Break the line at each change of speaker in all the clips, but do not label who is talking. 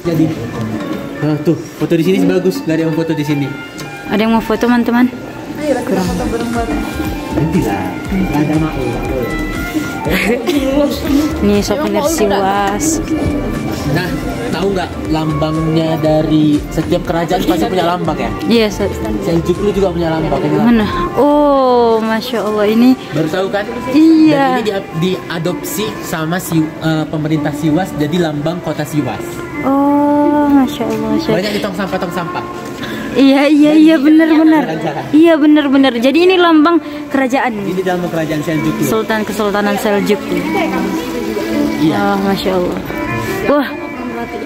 Jadi, nah, tuh foto di sini bagus. Gak ada yang foto di sini.
Ada yang mau foto teman-teman?
Ayo kita foto bareng-bareng.
Nanti lah. Gak ada mau.
Nih souvenir Siwas.
Nah, tahu nggak lambangnya dari setiap kerajaan pasti punya lambang ya?
Iya, Sat.
Seljuk lu juga punya lambang.
Mana? Oh, masya Allah ini.
Baru tahu kan?
Iya.
Dan ini diadopsi sama pemerintah Siwas jadi lambang kota Siwas.
Oh, masya Allah. Masya Allah.
Banyak di tong sampah.
Iya benar. Iya benar. Jadi ini lambang kerajaan.
Ini dalam kerajaan Seljuk.
Kesultanan Seljuk.
Iya.
Oh, masya Allah. Wah.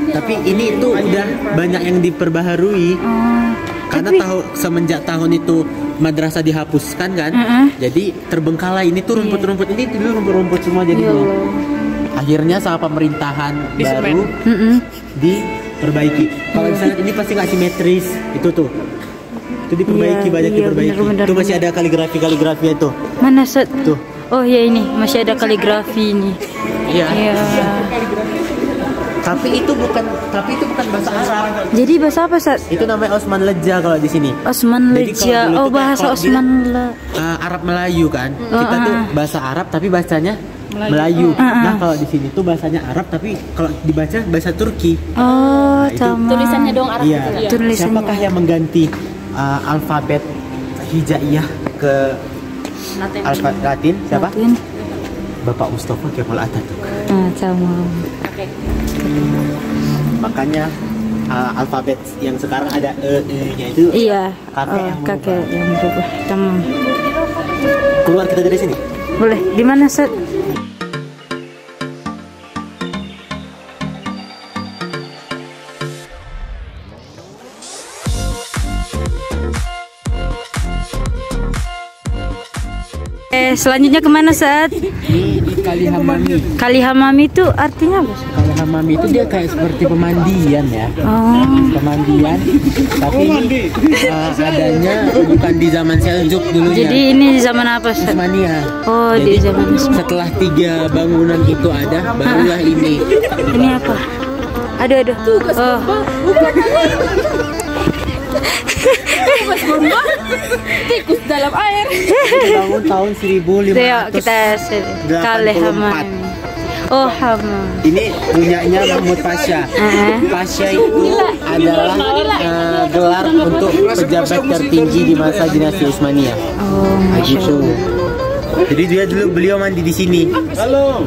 Tapi ini tuh udah banyak yang diperbaharui.
Oh.
Karena semenjak tahun itu madrasah dihapuskan kan, jadi terbengkalai. Ini tuh rumput-rumput ini dulu rumput-rumput semua jadi akhirnya sama pemerintahan baru diperbaiki. Kalau misalnya ini pasti nggak simetris, itu diperbaiki, banyak diperbaiki. Itu masih ada kaligrafi itu.
Mana Sat?
Tuh.
Oh ya ini masih ada kaligrafi ini.
Iya. Tapi itu bukan bahasa Arab.
Jadi bahasa apa, Sat?
Itu namanya Osman Leja kalau di sini.
Osman Leja. Oh, bahasa Osman
Arab Melayu kan. Kita tuh bahasa Arab tapi bacanya Melayu. Nah, kalau di sini tuh bahasanya Arab tapi kalau dibaca bahasa Turki.
Oh, sama.
Tulisannya dong Arab
Iya.
gitu ya.
Siapakah yang mengganti alfabet hijaiyah ke alfabet Latin? Siapa?
Latin.
Bapak Mustafa Kemal Atatürk.
Sama.
Makanya alfabet yang sekarang ada nya itu
Iya.
kakek
yang berubah. Tamam.
Keluar kita dari sini.
Boleh. Di mana, Sat? Selanjutnya kemana, Sat?
Di Kali Hamami.
Kali Hamami itu artinya apa?
Kali Hamami itu dia kayak seperti pemandian ya.
Oh.
Pemandian. Tapi ini adanya bukan di zaman Seljuk dulunya.
Jadi ini di zaman apa, Sat?
Utsmaniyah.
Oh,
jadi,
di zaman Utsmaniyah.
Setelah 3 bangunan itu ada, barulah ini.
Ini apa? Aduh. Oh.
Tikus dalam air.
Bangun tahun 1500.
Yuk kita Kali Hamami. Oh, Hamam.
Ini punyanya Mahmud Pasha. Pasha itu adalah gelar untuk pejabat tertinggi di masa dinasti Utsmaniyah.
Oh,
gitu. Jadi beliau mandi di sini. Halo.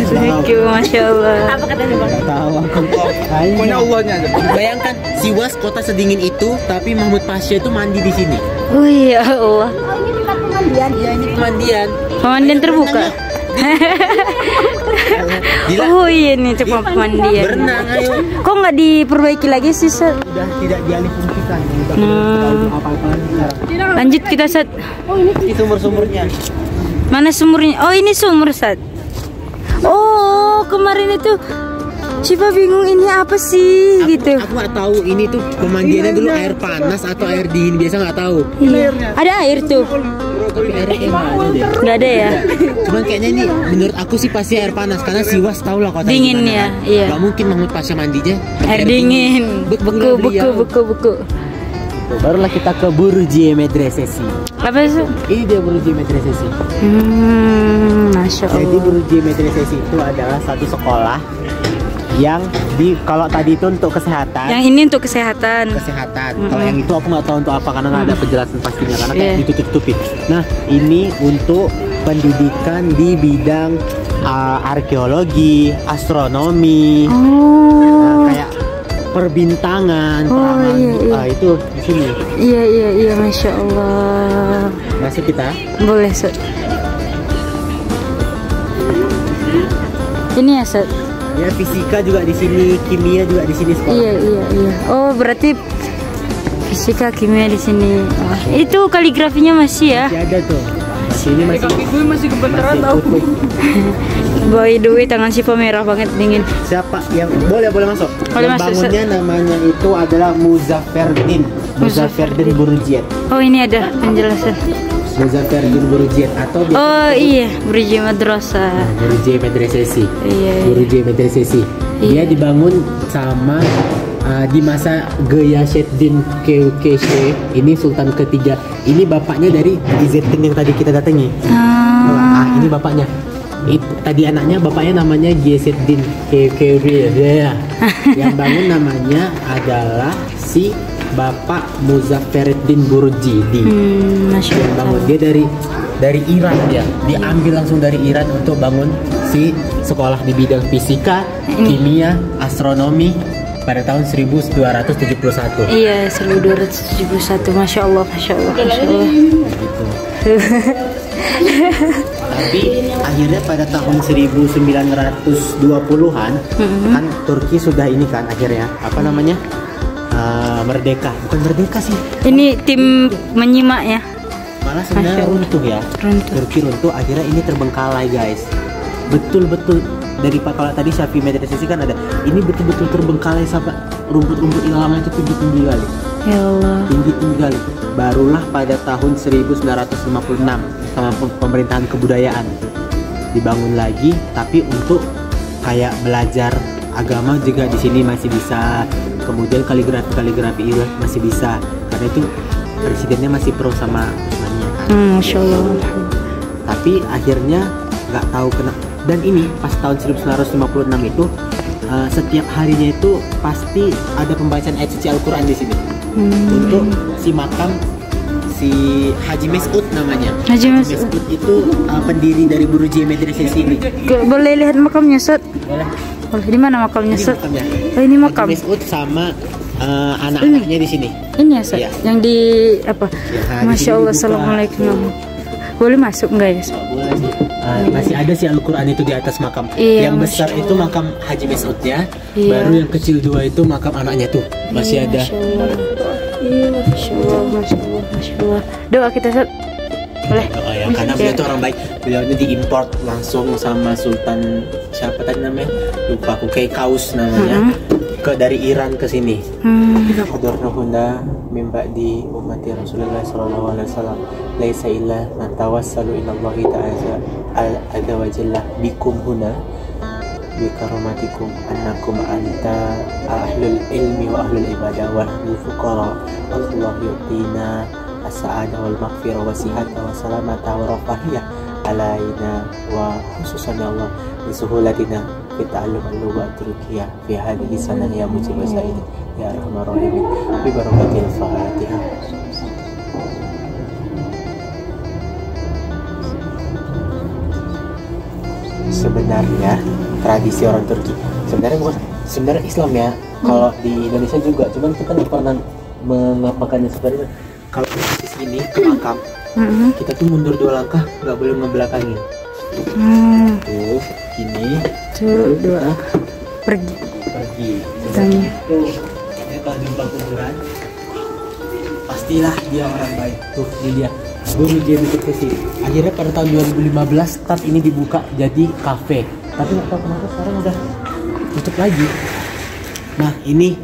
Thank you, masya Allah.
Apa katanya Bang?
Tahu aku. Pokoknya Allahnya aja. Bayangkan Siwas kota sedingin itu, tapi Mahmud Pasha itu mandi di sini.
Oh ya Allah.
Oh, ini tempat pemandian.
Iya, ini pemandian.
Pemandian terbuka.
Gila.
Oh iya nih tempat pemandian.
Berenang, ayo.
Kok nggak diperbaiki lagi sih, Sat?
Udah tidak dialih fungsikan. Apa-apa lagi sekarang.
Lanjut kita, Sat.
Oh, ini
Ini sumur-sumurnya.
Mana sumurnya? Oh ini sumur, Sat. Oh kemarin itu Syifa bingung ini apa sih gitu.
Aku nggak tahu ini tuh pemandiannya dulu air panas atau air dingin, biasa nggak tahu.
Iya. Ada air tuh?
Tapi airnya nggak ada deh.
Nggak ada ya?
Cuman kayaknya ini menurut aku sih pasti air panas karena Siwas tau lah kota
Dingin
gimana,
ya,
kan?
iya.
Gak mungkin Mahmud Pasha mandinya
Air dingin. Beku.
Barulah kita ke Burj Medresesi.
Apa sih?
Ini dia Burj Medresesi.
Masya Allah.
Jadi Burj Medresesi itu adalah satu sekolah yang kalau tadi itu untuk kesehatan.
Yang ini untuk kesehatan.
Kalau yang itu aku nggak tahu untuk apa karena nggak ada penjelasan pastinya karena kayak ditutup-tutupin. Nah ini untuk pendidikan di bidang arkeologi, astronomi, kayak perbintangan, itu di sini.
Iya, masya Allah.
Masuk kita.
Boleh, Sat. Ini ya, Sat.
Ya fisika juga di sini, kimia juga di sini sekolah.
Iya. Oh berarti fisika, kimia di sini. Oh, itu kaligrafinya masih ya?
Masih ada tuh. Ini masih
gemeteran tau.
By the way tangan Syifa merah banget dingin.
Siapa yang boleh masuk?
Boleh
yang
masuk.
Bangunnya namanya itu adalah Muzafferdin Burjiyet.
Oh ini ada penjelasan.
Muzaffaruddin Burji atau
Oh iya, Burji Madrasah.
Burji Madrasesi.
Iya.
Burji Madrasesi. Dia dibangun sama di masa Ghayasyuddin Kewkeshe. Ini Sultan ketiga. Ini bapaknya dari Izzettin yang tadi kita datangi. Ini bapaknya. Itu tadi anaknya, bapaknya namanya Ghayasyuddin Kewkeshe. Yang bangun namanya adalah si Bapak Muzaffaruddin Burji yang bangun. Dia dari Iran, dia diambil langsung dari Iran untuk bangun si sekolah di bidang fisika, kimia, astronomi pada tahun 1271.
Iya, 1271. Masya Allah, Masya Allah, Masya Allah.
Gitu. Tapi akhirnya pada tahun 1920-an kan Turki sudah ini kan akhirnya apa namanya merdeka. Bukan merdeka sih.
Ini tim menyimak ya.
Malah sebenarnya runtuh ya. Turki runtuh, akhirnya ini terbengkalai guys. Betul-betul dari kalau tadi Syafi Madrasesi kan ada. Ini betul-betul terbengkalai sampai rumput-rumput ilalang itu tinggi-tinggi kali.
Ya Allah.
Tinggi-tinggi kali. Barulah pada tahun 1956 sama pemerintahan kebudayaan dibangun lagi, tapi untuk kayak belajar agama juga di sini masih bisa. Kemudian kaligrafi masih bisa, karena itu presidennya masih pro sama Utsmaniyah kan.
Masya Allah.
Tapi akhirnya nggak tahu kenapa. Dan ini pas tahun 1956 itu setiap harinya itu pasti ada pembacaan ayat suci Al-Quran di sini. Untuk si makam si Haji Mes'ud namanya. Haji Mes'ud itu pendiri dari Burji Madrasesi ini.
Boleh lihat makamnya, Ustaz?
Boleh.
Boleh. Di mana makamnya, Ustaz? Oh, ini makam.
Haji Mes'ud sama anak-anaknya di sini.
Ini ya, Ustaz?
Ya.
Yang di apa?
Ya,
Masya Allah, assalamualaikum. Boleh masuk nggak ya?
Boleh sih. Masih ada sih Al-Quran itu di atas makam.
Iya,
yang besar itu makam Haji Mes'ud ya. Iya. Baru yang kecil dua itu makam anaknya tuh. Masih ada.
Masya Allah. Iya, Masya Allah, Masya Allah, Masya Allah. Doa kita, Ustaz. Boleh.
Oh ya, karena beliau itu orang baik. Beliau ini diimport langsung sama Sultan siapa tadi namanya? Lupa aku, kayak Kaus namanya. Dari Iran ke sini. Hadarnahunda min ba'di ummati Rasulullah sallallahu alaihi wasallam. Laisa illa natawassalu ila Allah ta'ala wa jalla bikum huna bi karomatikum annakum anta ahlul ilmi wa ahlul ibadah wa ahlul fuqara. Allah yu'tina as-sa'adah wal maghfirah wa sihata wa salamata wa rafahiyah alaina wa khususan ya Allah bisuhulatina bita'allum al-lugha at-turkiyah fi hadhihi sanah ya mujib sa'id ya arhamar rahimin bi barakatil Fatihah. Sebenarnya tradisi orang Turki sebenarnya Islam ya. Kalau di Indonesia juga, cuman kita nggak pernah mengapakannya seperti itu. Kalau di sini ke makam, kita tuh mundur 2 langkah, nggak boleh ngebelakangi. Tuh, gini.
Tuh, 2. Pergi.
Tanya. Dia kalau jumpa kuburan, pastilah dia orang baik. Tuh, ini dia. Baru dia tutup sih. Akhirnya pada tahun 2015 start ini dibuka jadi kafe. Tapi nggak tahu kenapa sekarang udah tutup lagi. Nah, ini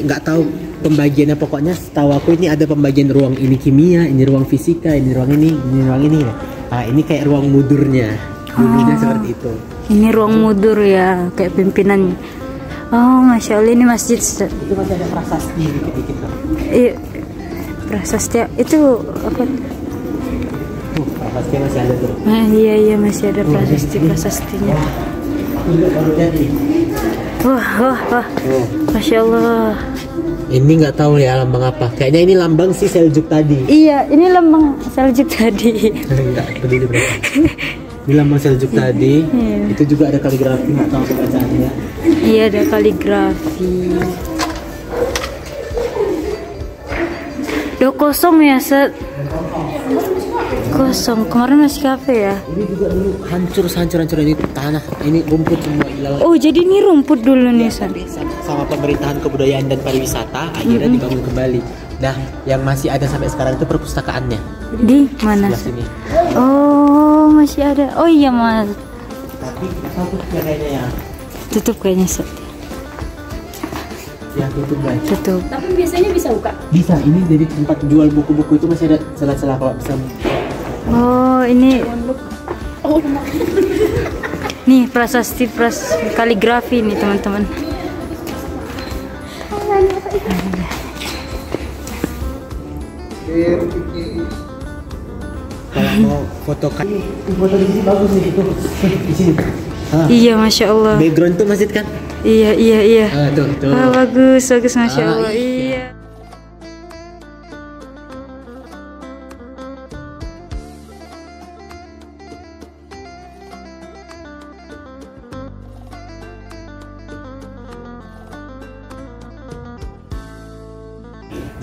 nggak tahu pembagiannya, pokoknya setahu aku ini ada pembagian ruang ini kimia, ini ruang fisika, ini ruang ini ruang ini. Nah, ini kayak ruang mudurnya. Dulunya seperti itu.
Ini ruang mudur ya, kayak pimpinannya. Oh, Masya Allah, ini masjid.
Itu masih ada prasasti dikit-dikit loh.
Iya. Prasasti itu apa?
Prasasti masih ada tuh.
Iya masih ada prasastinya.
Baru jadi.
Wah. Masya Allah.
Ini nggak tahu ya lambang apa. Kayaknya ini lambang si Seljuk tadi.
Iya, ini lambang Seljuk tadi.
Enggak peduli berapa. Ini lambang Seljuk tadi. Iya. Itu juga ada kaligrafi, nggak tahu bacaannya.
Iya, ada kaligrafi. Udah kosong ya, Set? Kosong. Kemarin masih kafe ya?
Ini juga dulu hancur ini tanah. Ini rumput semua hilang.
Oh, jadi ini rumput dulu nih, Set?
Sama pemerintahan kebudayaan dan pariwisata akhirnya dibangun kembali. Nah, yang masih ada sampai sekarang itu perpustakaannya.
Di mana?
Sini.
Oh, masih ada. Oh iya, Mas.
Tapi tutup kayaknya ya.
Tutup kayaknya, Set.
Ya tutup guys.
Tutup.
Tapi biasanya bisa buka.
Bisa, ini jadi tempat jual buku-buku itu masih ada celah-celah kalau bisa.
Oh, ini
Oh,
nih prasasti kaligrafi nih teman-teman.
Kalau mau foto di sini bagus nih itu. Di sini. Ah.
Iya, masya Allah.
Background tuh masjid kan?
Iya.
Ah, tuh.
Ah, bagus, masya
Ah,
Allah.
iya.
Iya.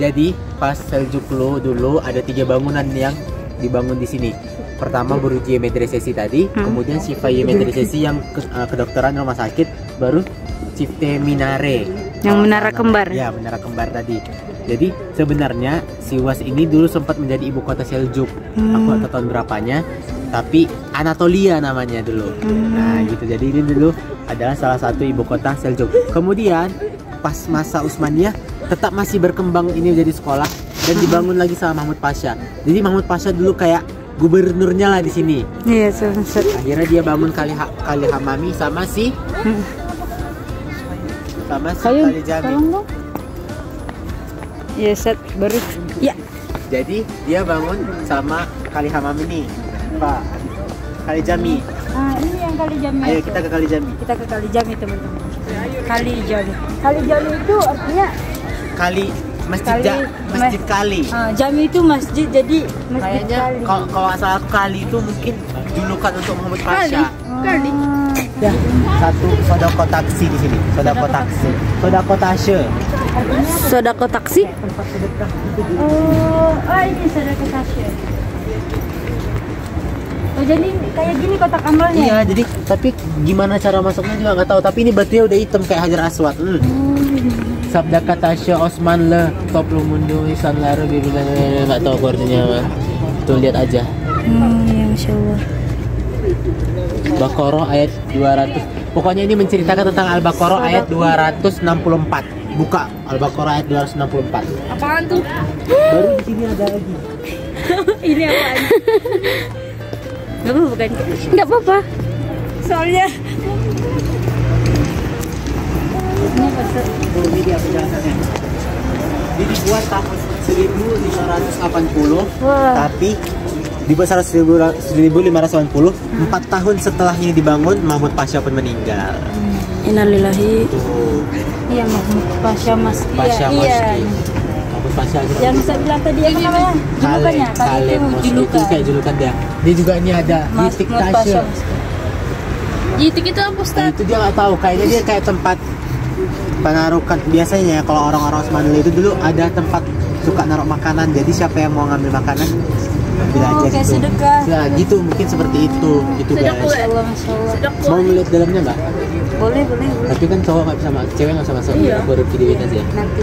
Jadi pas Selçuklu dulu ada 3 bangunan yang dibangun di sini. Pertama Buruciye Medresesi tadi, kemudian Şifaye Medresesi yang kedokteran rumah sakit, baru Çifte Minare.
Yang menara kembar.
Ya, menara kembar tadi. Jadi sebenarnya Sivas ini dulu sempat menjadi ibu kota Seljuk. Aku nggak tahu tahun berapanya, tapi Anatolia namanya dulu. Nah, gitu. Jadi ini dulu adalah salah satu ibu kota Seljuk. Kemudian pas masa Utsmaniyah tetap masih berkembang ini menjadi sekolah dan dibangun lagi sama Mahmud Pasha. Jadi Mahmud Pasha dulu kayak gubernurnya lah di sini.
Iya, Ustaz.
Akhirnya dia bangun Kali Hamami sama si Kali Jami.
Iya, Ustaz. Baru. Ya.
Jadi dia bangun sama Kali Hamami nih, Pak. Kali Jami.
Ah, ini yang Kali Jami.
Ayo kita ke Kali Jami.
Kita ke Kali Jami, teman-teman. Kali Jami. Kali Jami itu artinya
Kali Masjid Kali.
Jami itu masjid, jadi masjid
Kayaknya
Kali.
kalau asal Kali itu mungkin julukan untuk Muhammad Pasha.
Kali.
Ya, satu sodako taksi di sini. Sodako taksi. Sodako tashe.
Sodako taksi. Oh, ini sodako taksi. Oh, jadi kayak gini kotak amalnya.
Iya, jadi tapi gimana cara masuknya juga nggak tahu. Tapi ini batunya udah hitam kayak Hajar Aswad. Sabda kata Syekh Osman le top lu mundu isan laru biru nggak tahu artinya mah. Tuh lihat aja.
Ya, Masya Allah.
Baqarah ayat 200. Pokoknya ini menceritakan tentang Al-Baqarah ayat 264. Buka Al-Baqarah ayat 264.
Apaan tuh?
Baru di sini ada lagi.
Ini apaan?
Gak apa-apa kan? Gak apa-apa. Soalnya
Ini dia penjelasannya. Ini dibuat tahun 1580, tapi dibuat 1580, 4 tahun setelah ini dibangun Mahmud Pasha pun meninggal.
Innalillahi.
Tuh.
Iya, Mahmud Pasha Mas.
Pasha Mosque. Mahmud Pasha
Yang bisa bilang tadi apa namanya? Julukannya.
Kale Mosque itu kayak julukan dia. Dia juga ini ada Yitik Tashe.
Yitik itu apa, Ustaz?
Itu dia nggak tahu, kayaknya dia kayak tempat penarukan. Biasanya ya kalau orang-orang Osmanli itu dulu ada tempat suka naruh makanan, jadi siapa yang mau ngambil makanan ambil aja
kayak
gitu.
sedekah.
Ya gitu, mungkin seperti itu gitu guys.
Masya Allah, Masya Allah.
Mau melihat dalamnya nggak?
Boleh.
Tapi kan cowok nggak bisa masuk, cewek nggak bisa masuk.
Iya.
Baru videoin aja.
Nanti.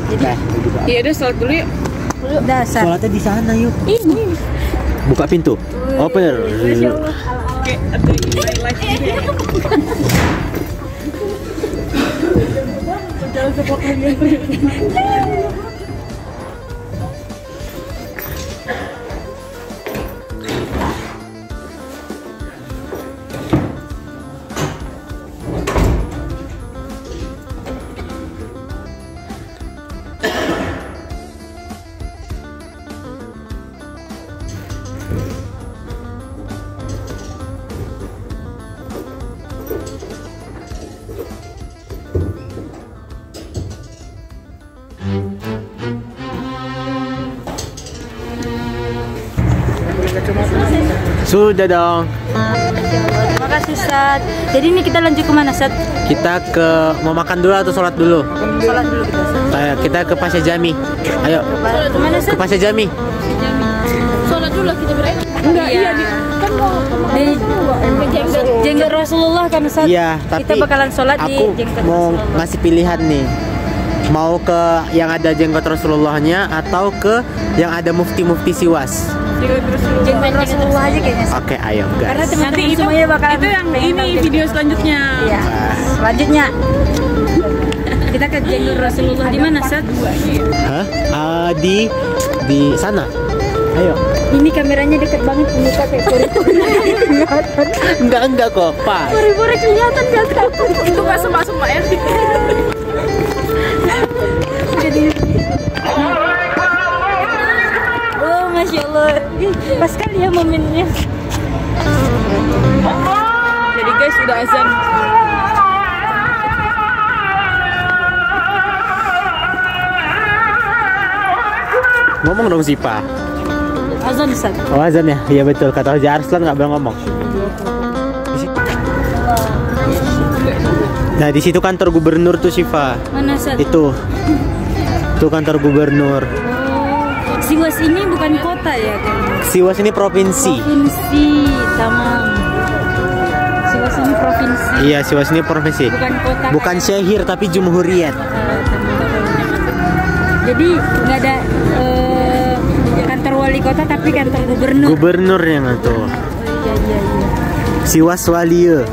Jadi
Nah, gitu.
Iya, udah sholat dulu yuk.
dasar.
Sholatnya di sana yuk.
Ini.
Buka pintu. Open.
Masya Allah.
Oke, ada live ini. Jangan support kalian.
Sudah dong.
Terima kasih, Ustaz. Jadi ini kita lanjut kemana, Ustaz?
Kita mau makan dulu atau sholat dulu?
Sholat dulu kita, Ustaz.
Ayo, kita ke Pasha Jami. Ayo,
Kemana,
ke
Ustaz?
Pasha Jami.
Sholat dulu lah kita berarti. Enggak, iya. Kan mau
Di jenggot Rasulullah kan, Ustaz?
Iya, tapi
kita bakalan sholat di
aku
jenggot
mau
Rasulullah.
ngasih pilihan nih. Mau ke yang ada jenggot Rasulullahnya atau ke yang ada mufti-mufti Siwas?
Jenggot Rasulullah aja kayaknya, Ustaz.
Oke, ayo
Karena
guys.
teman-teman semuanya bakalan
itu yang ini video selanjutnya.
Iya. Selanjutnya. Kita ke jenggot Rasulullah di mana, Sat?
Hah? Di sana. Ayo.
Ini kameranya dekat banget, muka kayak pori-pori.
Enggak kok, Pak.
Pori-pori kelihatan gak tahu.
Itu nggak semak-semak ya.
Jadi, oh masya Allah, pas kali ya momennya.
Jadi guys udah azan.
Ngomong dong sih, Pak.
Azan, Sat.
Oh, azan ya? Iya betul, kata Haji Arslan nggak boleh ngomong. Nah, di situ kantor gubernur tuh, Syifa.
Mana, Sat?
Itu kantor gubernur.
Siwas ini bukan kota ya kayaknya.
Siwas ini provinsi.
Provinsi, tamam. Siwas ini provinsi.
Iya, Siwas ini provinsi.
Bukan kota.
Bukan syahir tapi jumhuriyat.
Jadi nggak ada kantor wali kota tapi kantor gubernur.
Gubernur yang itu.
Oh, iya.
Siwas Walie.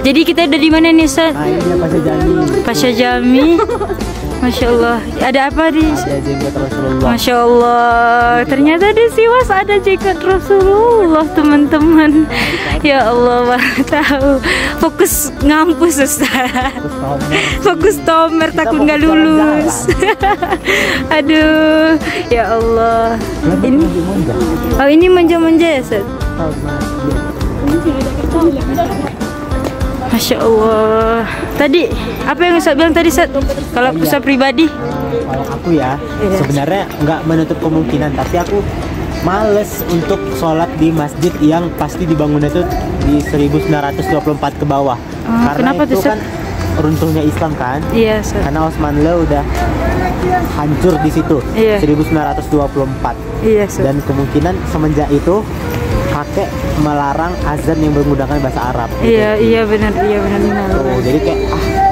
Jadi kita ada di mana nih, Sat?
Nah, ini dia Pasar Jami.
Pasar Jami. Masya Allah. Ada apa di?
Ada jenggot Rasulullah.
Masya Allah. Ternyata di Siwas ada jenggot Rasulullah, teman-teman. Ya Allah, baru tahu. Fokus ngampus, Ustaz. Fokus tomer takut nggak lulus. Aduh, ya Allah. Ini, oh ini manja-manja ya, Sat? Masya Allah. Tadi apa yang Ustaz bilang tadi, Sat? Kalau Ustaz pribadi?
Kalau aku ya, sebenarnya nggak menutup kemungkinan, tapi aku males untuk sholat di masjid yang pasti dibangunnya itu di 1924 ke bawah. Karena
kenapa
itu
tuh,
kan runtuhnya Islam kan?
Iya, Sat.
Karena Osmanlı udah hancur di situ,
Iya.
1924.
Iya, Sat.
Dan kemungkinan semenjak itu kakek melarang azan yang menggunakan bahasa Arab.
Iya benar.
Oh, jadi kayak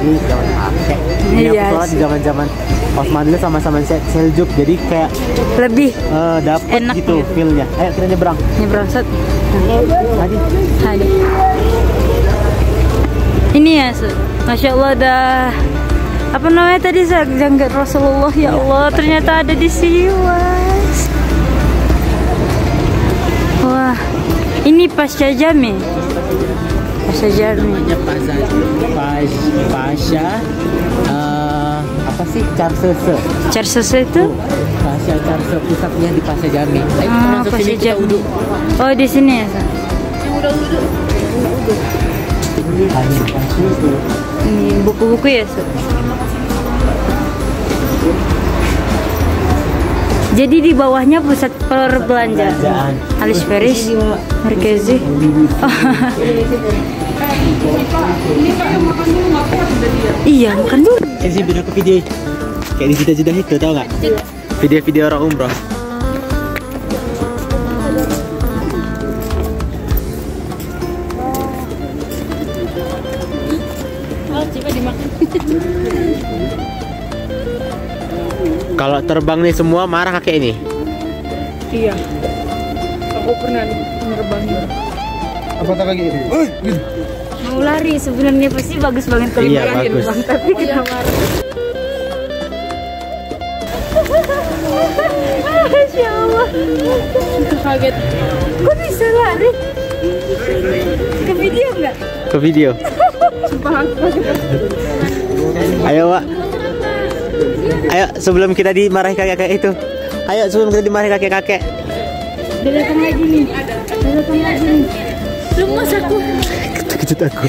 ini zaman kakek. Ini
Iya
aku sholat di
sih.
zaman Osmanlı sama Seljuk, jadi kayak
Lebih
dapet
enak
gitu
gitu.
feel-nya. Ayo kita nyebrang.
nyebrang, Sat.
Tadi.
Tadi. Ini ya, Sat. Masya Allah ada apa namanya tadi, Sat? Jenggot Rasulullah. Ya Allah, ternyata ada di Siwas. Wah, ini Pasar Jami. Pasar Jami.
Namanya Pasha apa sih? Carsese.
Carsese itu?
Pasha Carsese, pusatnya di Pasar Jami. Ayo kita masuk sini, kita
Jami.
uduk.
Oh, di sini ya, Sat. Ini buku-buku ya, Sat. Jadi di bawahnya pusat perbelanjaan. Alis Feris, Markezi. Iya, makan dulu.
Ini sih beda ke video. Kayak di Jeddah itu, tau nggak? Video-video orang umroh. Kalau terbang nih semua marah kakek ini.
Iya. Aku pernah nerbangin.
Apa tak lagi?
Mau lari sebenarnya pasti bagus banget kalau
Iya,
marahin,
bagus.
Bang, tapi kita marah. Masya Allah.
Kaget.
Kok bisa lari? Ke video nggak?
Ke video.
Sumpah aku kaget.
Ayo, Wak. Ayo sebelum kita dimarahi kakek-kakek itu. Ayo sebelum kita dimarahi kakek-kakek.
Udah datang lagi nih. Udah datang lagi nih.
Lemas aku.
Terkejut aku.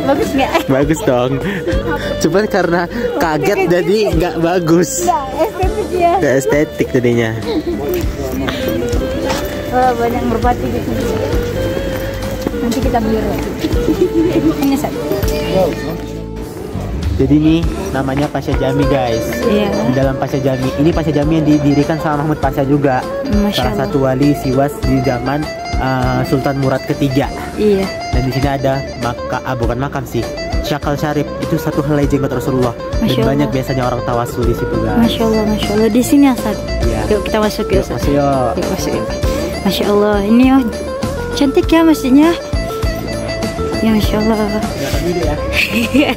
Bagus nggak?
Bagus dong. Cuman karena kaget jadi nggak bagus.
Estetik ya.
Nggak estetik jadinya.
Wah, banyak merpati di sini. Nanti kita beli. Ini, Sat.
Jadi ini namanya Pasha Jami guys.
Iya.
Di dalam Pasha Jami ini Pasha Jami yang didirikan sama Mahmud Pasha juga. Salah satu wali Siwas di zaman Sultan Murad ketiga.
Iya.
Dan di sini ada bukan makam sih, Syakal Syarif, itu satu helai jenggot Rasulullah. Dan banyak biasanya orang tawasul di situ guys.
Masya Allah di sini Ustaz.
Iya.
Yuk kita masuk yuk Ustaz.
Masuk yuk.
Yuk masuk yuk. Masya Allah ini oh, cantik ya masjidnya. Ya Masya Allah.
Ya.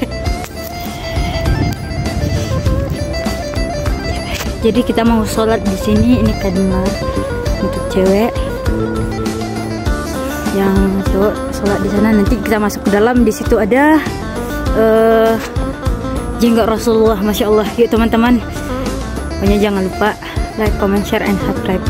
Jadi kita mau sholat di sini, ini kamar untuk cewek. Yang cowok sholat di sana, nanti kita masuk ke dalam. Di situ ada jenggot Rasulullah, Masya Allah. Yuk teman-teman, pokoknya jangan lupa like, comment, share, and subscribe.